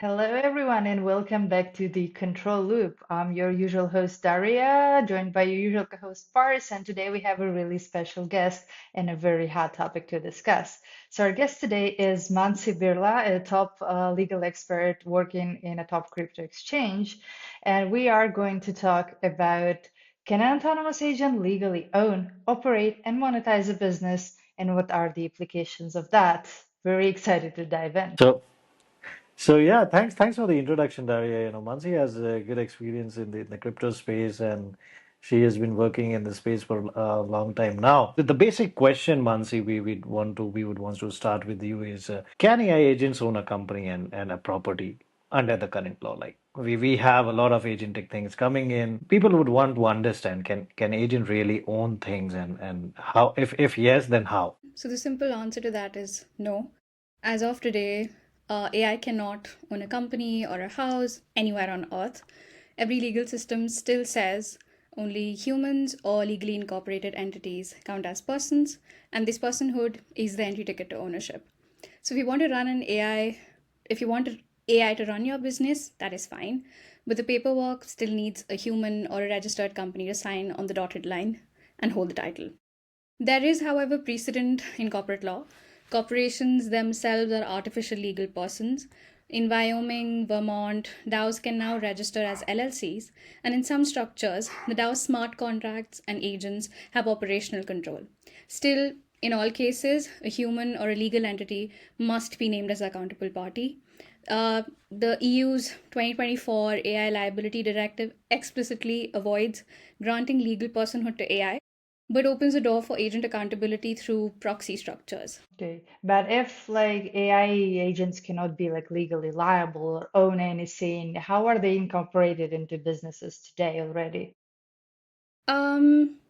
Hello, everyone, and welcome back to the Control Loop. I'm your usual host, Daria, joined by your usual co host, Pars, and today we have a really special guest and a very hot topic to discuss. So, our guest today is Mansi Birla, a top legal expert working in a top crypto exchange, and we are going to talk about can an autonomous agent legally own, operate, and monetize a business, and what are the implications of that? Very excited to dive in. So yeah, thanks for the introduction, Daria. Mansi has a good experience in the crypto space, and she has been working in the space for a long time now. The basic question, Mansi, we would want to start with you is, can AI agents own a company and a property under the current law? Like we have a lot of agentic things coming in. People would want to understand, can agent really own things, and how, if yes, then how? So the simple answer to that is no. As of today, AI cannot own a company or a house anywhere on earth. Every legal system still says only humans or legally incorporated entities count as persons, and this personhood is the entry ticket to ownership. So if you want to run an AI, if you want AI to run your business, that is fine. But the paperwork still needs a human or a registered company to sign on the dotted line and hold the title. There is, however, precedent in corporate law. Corporations themselves are artificial legal persons. In Wyoming, Vermont, DAOs can now register as LLCs, and in some structures, the DAO's smart contracts and agents have operational control. Still, in all cases, a human or a legal entity must be named as accountable party. The EU's 2024 AI Liability Directive explicitly avoids granting legal personhood to AI but opens the door for agent accountability through proxy structures. Okay, but if like AI agents cannot be like legally liable or own anything, how are they incorporated into businesses today already?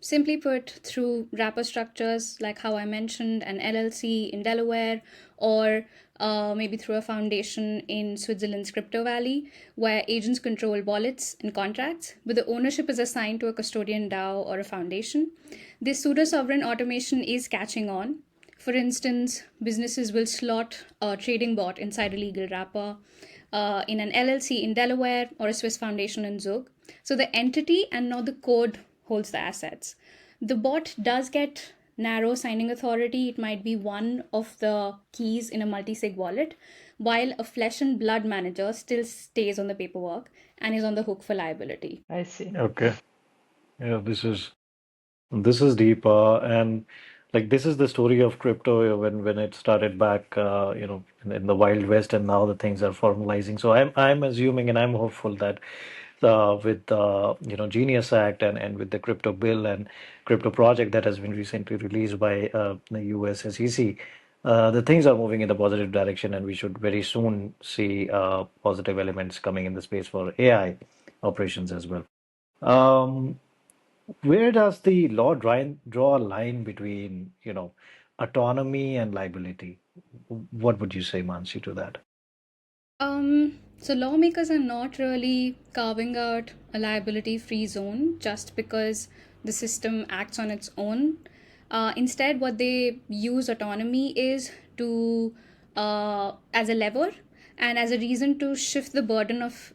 Simply put, through wrapper structures like how I mentioned, an LLC in Delaware, or maybe through a foundation in Switzerland's Crypto Valley, where agents control wallets and contracts, but the ownership is assigned to a custodian DAO or a foundation. This pseudo-sovereign automation is catching on. For instance, businesses will slot a trading bot inside a legal wrapper in an LLC in Delaware or a Swiss foundation in Zug. So the entity and not the code holds the assets. The bot does get narrow signing authority. It might be one of the keys in a multi-sig wallet, while a flesh and blood manager still stays on the paperwork and is on the hook for liability. I see. Okay, yeah, this is deep, and like this is the story of crypto when it started back, in the Wild West, and now the things are formalizing. So I'm assuming and I'm hopeful that with Genius Act and with the crypto bill and crypto project that has been recently released by the US SEC, the things are moving in the positive direction, and we should very soon see positive elements coming in the space for AI operations as well. Um, where does the law draw a line between, autonomy and liability? What would you say, Mansi, to that? So lawmakers are not really carving out a liability-free zone just because the system acts on its own. Instead, what they use autonomy is to as a lever and as a reason to shift the burden of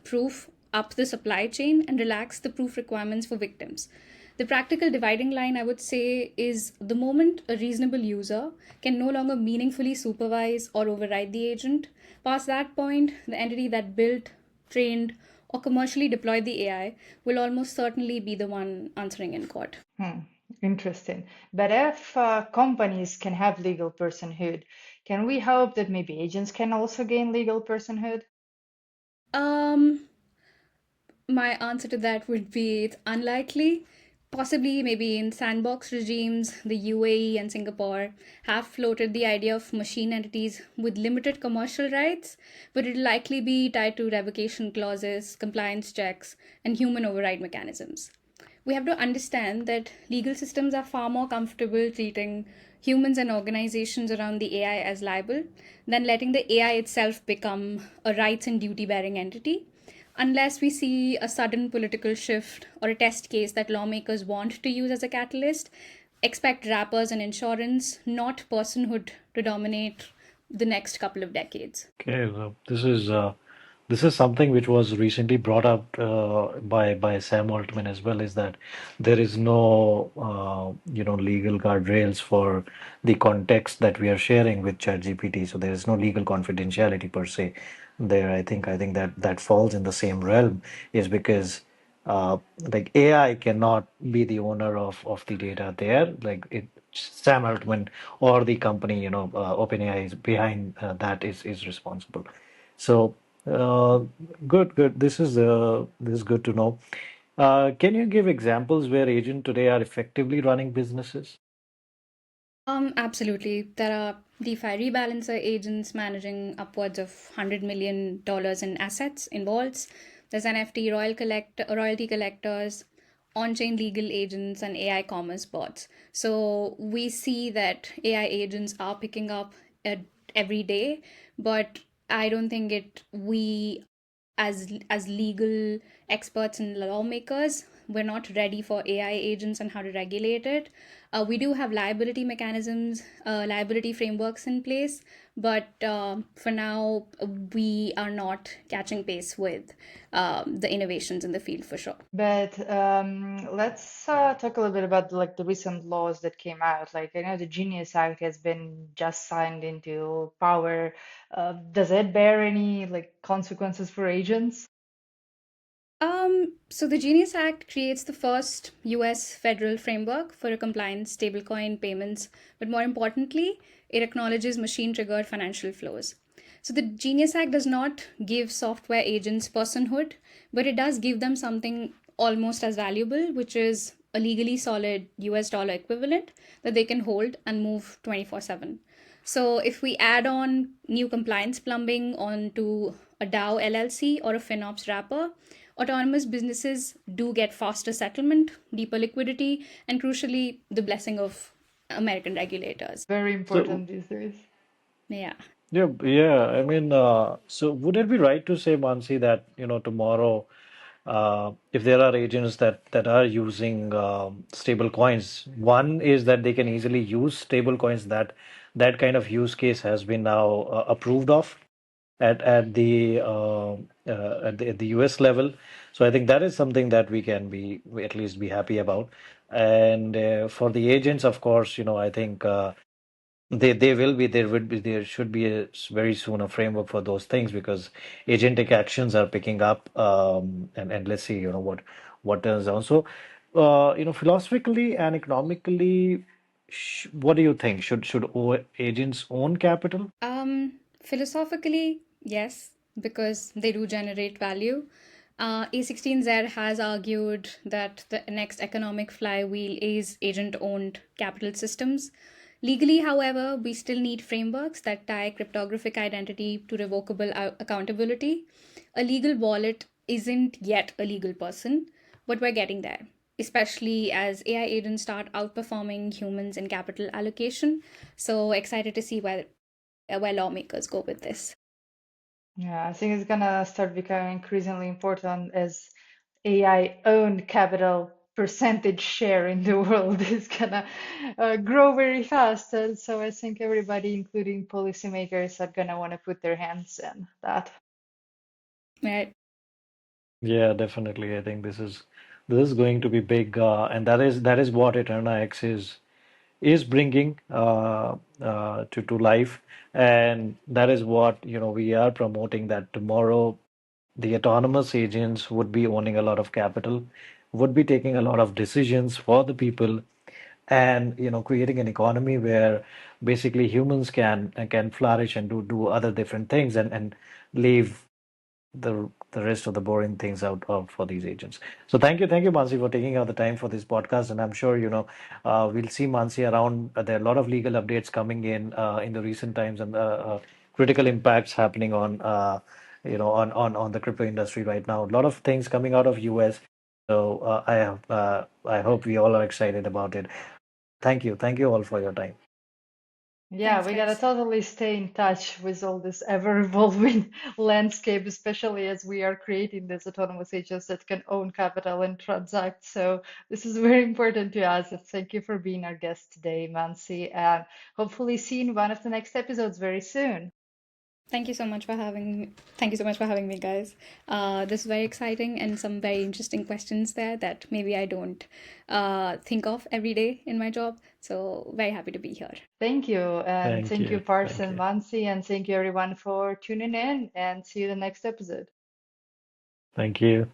proof up the supply chain and relax the proof requirements for victims. The practical dividing line, I would say, is the moment a reasonable user can no longer meaningfully supervise or override the agent. Past that point, the entity that built, trained, or commercially deployed the AI will almost certainly be the one answering in court. Hmm, interesting. But if companies can have legal personhood, can we hope that maybe agents can also gain legal personhood? Um, my answer to that would be it's unlikely. Possibly, maybe in sandbox regimes, the UAE and Singapore have floated the idea of machine entities with limited commercial rights, but it'll likely be tied to revocation clauses, compliance checks, and human override mechanisms. We have to understand that legal systems are far more comfortable treating humans and organizations around the AI as liable than letting the AI itself become a rights and duty bearing entity. Unless we see a sudden political shift or a test case that lawmakers want to use as a catalyst, expect wrappers and insurance, not personhood, to dominate the next couple of decades. Okay, so this is something which was recently brought up by Sam Altman as well, is that there is no legal guardrails for the context that we are sharing with ChatGPT. So there is no legal confidentiality per se. There, I think that that falls in the same realm, is because like AI cannot be the owner of the data there. Like it, Sam Altman or the company, OpenAI is behind that is responsible. So good. This is good to know. Can you give examples where agents today are effectively running businesses? Absolutely. There are DeFi rebalancer agents managing upwards of $100 million in assets in vaults. There's royalty collectors, on-chain legal agents, and AI commerce bots. So we see that AI agents are picking up uh, every day, but I don't think we as legal experts and lawmakers, we're not ready for AI agents and how to regulate it. We do have liability mechanisms, liability frameworks in place, but for now, we are not catching pace with the innovations in the field for sure. But let's talk a little bit about like the recent laws that came out. Like I know the Genius Act has been just signed into power. Does it bear any like consequences for agents? So the Genius Act creates the first US federal framework for a compliant stablecoin payments, but more importantly, it acknowledges machine triggered financial flows. So the Genius Act does not give software agents personhood, but it does give them something almost as valuable, which is a legally solid US dollar equivalent that they can hold and move 24/7. So if we add on new compliance plumbing onto a DAO LLC or a FinOps wrapper, autonomous businesses do get faster settlement, deeper liquidity, and crucially, the blessing of American regulators. Very So important these days. Yeah. yeah. I mean, so would it be right to say, Mansi, that tomorrow, if there are agents that are using stable coins, one is that they can easily use stable coins. That kind of use case has been now approved of at the US level. So I think that is something that we at least be happy about. And for the agents, of course, I think they will be there should be very soon a framework for those things, because agentic actions are picking up, and let's see what turns out. So philosophically and economically, what do you think? Should agents own capital? Philosophically, yes, because they do generate value. A16Z has argued that the next economic flywheel is agent owned capital systems. Legally, however, we still need frameworks that tie cryptographic identity to revocable accountability. A legal wallet isn't yet a legal person, but we're getting there, especially as AI agents start outperforming humans in capital allocation. So excited to see where lawmakers go with this. Yeah, I think it's gonna start becoming increasingly important as AI owned capital percentage share in the world is gonna grow very fast. And so I think everybody, including policymakers, are gonna want to put their hands in that. Right. Yeah, definitely. I think this is going to be big, and that is what Eterna X is bringing to life, and that is what we are promoting, that tomorrow the autonomous agents would be owning a lot of capital, would be taking a lot of decisions for the people, and creating an economy where basically humans can flourish and do other different things, and leave the rest of the boring things out for these agents. So thank you, Mansi, for taking out the time for this podcast. And I'm sure we'll see Mansi around. There are a lot of legal updates coming in the recent times, and critical impacts happening on the crypto industry right now. A lot of things coming out of US. So I hope we all are excited about it. Thank you all for your time. Yeah, Thanks, we gotta guys. totally stay in touch with all this ever-evolving landscape, especially as we are creating these autonomous agents that can own capital and transact. So this is very important to us. Thank you for being our guest today, Mansi, and hopefully see you in one of the next episodes very soon. Thank you so much for having me. Thank you so much for having me, guys. This is very exciting and some very interesting questions there that maybe I don't think of every day in my job. So very happy to be here. Thank you, and Thank thank you, you. Parth Thank and you. Mansi, and thank you everyone for tuning in, and see you the next episode. Thank you.